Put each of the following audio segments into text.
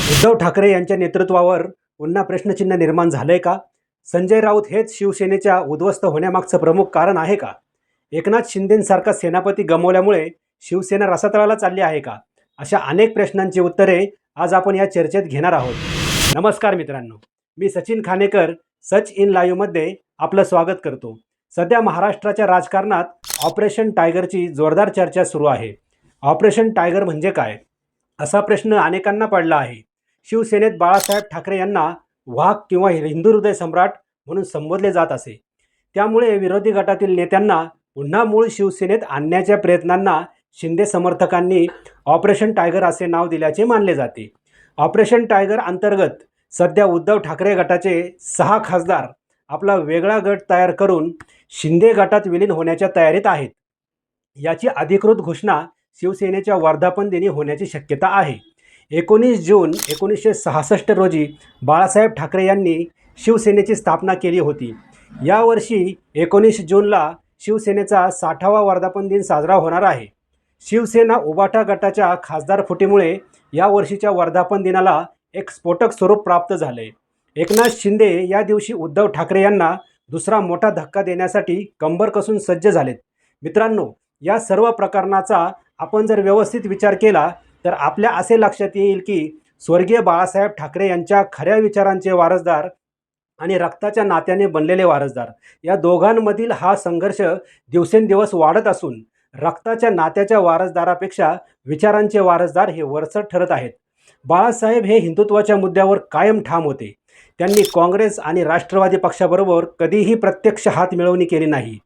उद्धव ठाकरे यांच्या नेतृत्वावर पुन्हा प्रश्नचिन्ह निर्माण झालंय का? संजय राऊत हेच शिवसेनेच्या उद्ध्वस्त होण्यामागचं प्रमुख कारण आहे का? एकनाथ शिंदेंसारखा सेनापती गमावल्यामुळे शिवसेना रसातळाला चालली आहे का? अशा अनेक प्रश्नांची उत्तरे आज आपण या चर्चेत घेणार आहोत. नमस्कार मित्रांनो, मी सचिन खानेकर सच इन लाईव्हमध्ये आपलं स्वागत करतो. सध्या महाराष्ट्राच्या राजकारणात ऑपरेशन टायगरची जोरदार चर्चा सुरू आहे. ऑपरेशन टायगर म्हणजे काय, असा प्रश्न अनेकांना पडला आहे. शिवसेनेत बाळासाहेब ठाकरे यांना वाघ किंवा हिंदू हृदय सम्राट म्हणून संबोधले जात असे. त्यामुळे विरोधी गटातील नेत्यांना पुन्हा मूळ शिवसेनेत आणण्याच्या प्रयत्नांना शिंदे समर्थकांनी ऑपरेशन टायगर असे नाव दिल्याचे मानले जाते. ऑपरेशन टायगर अंतर्गत सध्या उद्धव ठाकरे गटाचे 6 खासदार आपला वेगळा गट तयार करून शिंदे गटात विलीन होण्याच्या तयारीत आहेत. याची अधिकृत घोषणा शिवसेनेच्या वर्धापन दिनी होण्याची शक्यता आहे. 19 जून 1966 रोजी बाळासाहेब ठाकरे यांनी शिवसेनेची स्थापना केली होती. यावर्षी 19 जूनला शिवसेनेचा 60वा वर्धापन दिन साजरा होणार आहे. शिवसेना उबाटा गटाच्या खासदार फुटीमुळे या वर्षीच्या वर्धापन दिनाला एक स्फोटक स्वरूप प्राप्त झाले. एकनाथ शिंदे या दिवशी उद्धव ठाकरे यांना दुसरा मोठा धक्का देण्यासाठी कंबर कसून सज्ज झालेत. मित्रांनो, या सर्व प्रकरणाचा आपण जर व्यवस्थित विचार केला तर आपल्या असे लक्षात येईल की स्वर्गीय बाळासाहेब ठाकरे यांच्या खऱ्या विचारांचे वारसदार आणि रक्ताच्या नात्याने बनलेले वारसदार या दोघांमधील हा संघर्ष दिवसेंदिवस वाढत असून रक्ताच्या नात्याच्या वारसदारापेक्षा विचारांचे वारसदार हे वरचढ ठरत आहेत. बाळासाहेब हे हिंदुत्वाच्या मुद्द्यावर कायम ठाम होते. त्यांनी काँग्रेस आणि राष्ट्रवादी पक्षाबरोबर कधीही प्रत्यक्ष हात मिळवणी केली नाही.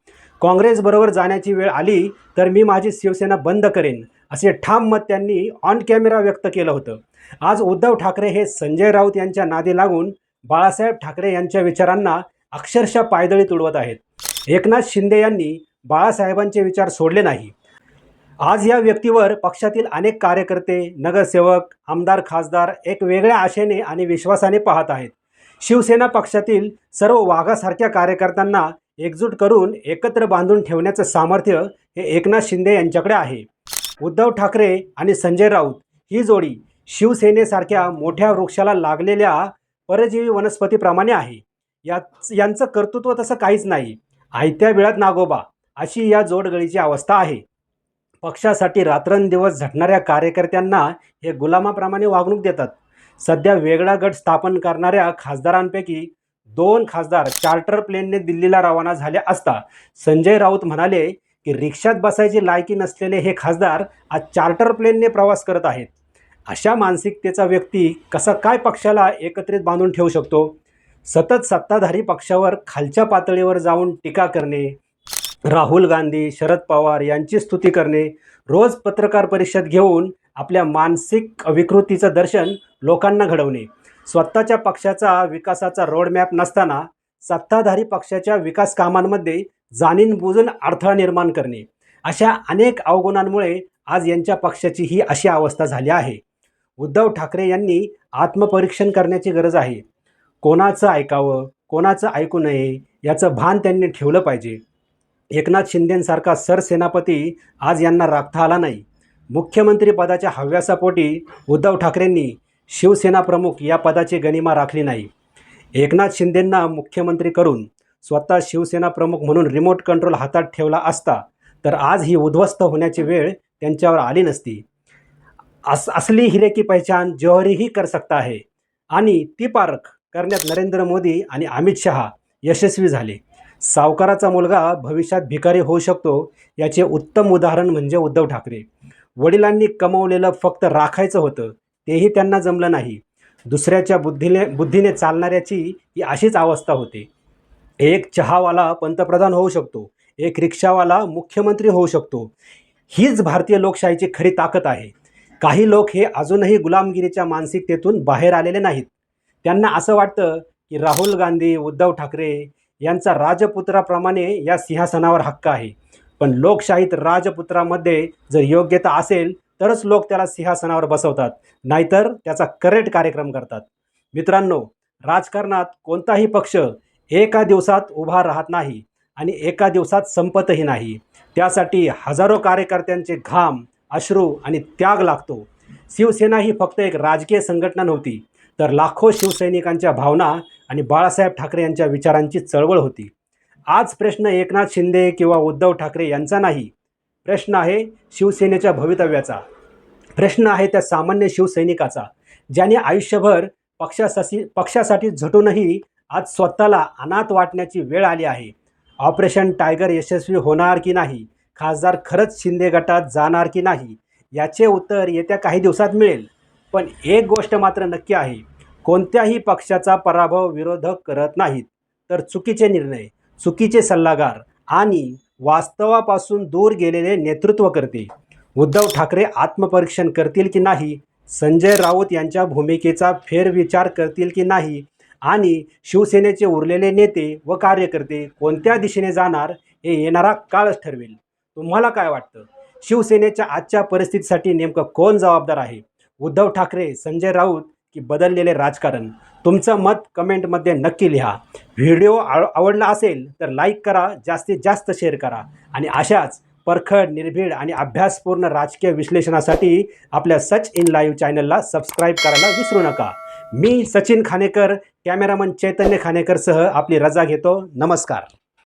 काँग्रेसबरोबर जाण्याची वेळ आली तर मी माझी शिवसेना बंद करेन असे ठाम मत त्यांनी ऑन कॅमेरा व्यक्त केलं होतं. आज उद्धव ठाकरे हे संजय राऊत यांच्या नादी लागून बाळासाहेब ठाकरे यांच्या विचारांना अक्षरशः पायदळी तुडवत आहेत. एकनाथ शिंदे यांनी बाळासाहेबांचे विचार सोडले नाही. आज या व्यक्तीवर पक्षातील अनेक कार्यकर्ते, नगरसेवक, आमदार, खासदार एक वेगळ्या आशेने आणि विश्वासाने पाहत आहेत. शिवसेना पक्षातील सर्व वाघासारख्या कार्यकर्त्यांना एकजूट करून एकत्र बांधून ठेवण्याचं सामर्थ्य हे एकनाथ शिंदे यांच्याकडे आहे. उद्धव ठाकरे आणि संजय राऊत ही जोडी शिवसेनेसारख्या मोठ्या वृक्षाला लागलेल्या परजीवी वनस्पतीप्रमाणे आहे. यांचं कर्तृत्व तसं काहीच नाही. आयत्या वेळात नागोबा अशी या जोडगळीची अवस्था आहे. पक्षासाठी रात्रंदिवस झटणाऱ्या कार्यकर्त्यांना हे गुलामाप्रमाणे वागणूक देतात. सध्या वेगळा गट स्थापन करणाऱ्या खासदारांपैकी 2 खासदार चार्टर प्लेनने दिल्लीला रवाना झाले असता संजय राऊत म्हणाले की रिक्षात बसायची लायकी नसलेले हे खासदार आज चार्टर प्लेनने प्रवास करत आहेत. अशा मानसिकतेचा व्यक्ती कसा काय पक्षाला एकत्रित बांधून ठेवू शकतो? सतत सत्ताधारी पक्षावर खालच्या पातळीवर जाऊन टीका करणे, राहुल गांधी, शरद पवार यांची स्तुती करणे, रोज पत्रकार परिषद घेऊन आपल्या मानसिक विकृतीचं दर्शन लोकांना घडवणे, स्वतःच्या पक्षाचा विकासाचा रोडमॅप नसताना सत्ताधारी पक्षाच्या विकास कामांमध्ये जाणीवबुजून अडथळा निर्माण करणे, अशा अनेक अवगुणांमुळे आज यांच्या पक्षाची ही अशी अवस्था झाली आहे. उद्धव ठाकरे यांनी आत्मपरीक्षण करण्याची गरज आहे. कोणाचं ऐकावं, कोणाचं ऐकू नये याचं भान त्यांनी ठेवलं पाहिजे. एकनाथ शिंदेंसारखा सरसेनापती आज यांना राखता आला नाही. मुख्यमंत्री पदाच्या हव्यासापोटी उद्धव ठाकरेंनी शिवसेना प्रमुख या पदाची गनिमा राखली नाही. एकनाथ शिंदेंना मुख्यमंत्री करून स्वतः शिवसेना प्रमुख म्हणून रिमोट कंट्रोल हातात ठेवला असता तर आज ही उद्ध्वस्त होण्याची वेळ त्यांच्यावर आली नसती. असली हिरे की पहचान जौहरी ही कर सकता है आणि ती पारख करण्यात नरेंद्र मोदी आणि अमित शहा यशस्वी झाले. सावकाराचा मुलगा भविष्यात भिकारी होऊ शकतो याचे उत्तम उदाहरण म्हणजे उद्धव ठाकरे. वडिलांनी कमवलेलं फक्त राखायचं होतं, तेही त्यांना जमलं नाही. दुसऱ्याच्या बुद्धीने चालणाऱ्याची ही अशीच अवस्था होते. एक चहावाला पंतप्रधान होऊ शकतो, एक रिक्षावाला मुख्यमंत्री होऊ शकतो. हीच भारतीय लोकशाहीची खरी ताकद आहे. काही लोक हे अजूनही गुलामगिरीच्या मानसिकतेतून बाहेर आलेले नाहीत. त्यांना असं वाटतं की राहुल गांधी, उद्धव ठाकरे यांचा राजपुत्राप्रमाणे या सिंहासनावर हक्क आहे. पण लोकशाहीत राजपुत्रामध्ये जर योग्यता असेल तरच लोक त्याला सिंहासनावर बसवतात, नाहीतर त्याचा करेक्ट कार्यक्रम करतात. मित्रांनो, राजकारणात कोणताही पक्ष एका दिवसात उभा राहत नाही आणि एका दिवसात संपतही नाही. त्यासाठी हजारो कार्यकर्त्यांचे घाम, अश्रू आणि त्याग लागतो. शिवसेना ही फक्त एक राजकीय संघटना नव्हती, तर लाखो शिवसैनिकांच्या भावना आणि बाळासाहेब ठाकरे यांच्या विचारांची चळवळ होती. आज प्रश्न एकनाथ शिंदे किंवा उद्धव ठाकरे यांचा नाही, प्रश्न आहे शिवसेनेच्या भवितव्याचा. प्रश्न आहे त्या सामान्य शिवसैनिकाचा, ज्याने आयुष्यभर पक्षासाठी झटूनही आज स्वतःला अनाथ वाटण्याची वेळ आली आहे. ऑपरेशन टायगर यशस्वी होणार की नाही, खासदार खरंच शिंदे गटात जाणार की नाही, याचे उत्तर येत्या काही दिवसात मिळेल. पण एक गोष्ट मात्र नक्की आहे, कोणत्याही पक्षाचा पराभव विरोधक करत नाहीत, तर चुकीचे निर्णय, चुकीचे सल्लागार आणि वास्तवापासून दूर गेलेले नेतृत्व करते. उद्धव ठाकरे आत्मपरीक्षण करतील की नाही, संजय राऊत यांच्या भूमिकेचा फेरविचार करतील की नाही आणि शिवसेनेचे उरलेले नेते व कार्यकर्ते कोणत्या दिशेने जाणार हे येणारा काळच ठरवेल. तुम्हाला काय वाटतं? शिवसेनेच्या आजच्या परिस्थितीसाठी नेमकं कोण जबाबदार आहे? उद्धव ठाकरे, संजय राऊत की बदललेले राजकारण? तुमचं मत कमेंटमध्ये नक्की लिहा. व्हिडिओ आवडला असेल तर लाईक करा, जास्तीत जास्त शेअर करा आणि अशाच परखड, निर्भीड आणि अभ्यासपूर्ण राजकीय विश्लेषणासाठी आपल्या सच इन लाईव्ह चॅनलला सबस्क्राईब करायला विसरू नका. मी सचिन खानेकर, कॅमेरामन चैतन्य खानेकरसह आपली रजा घेतो. नमस्कार.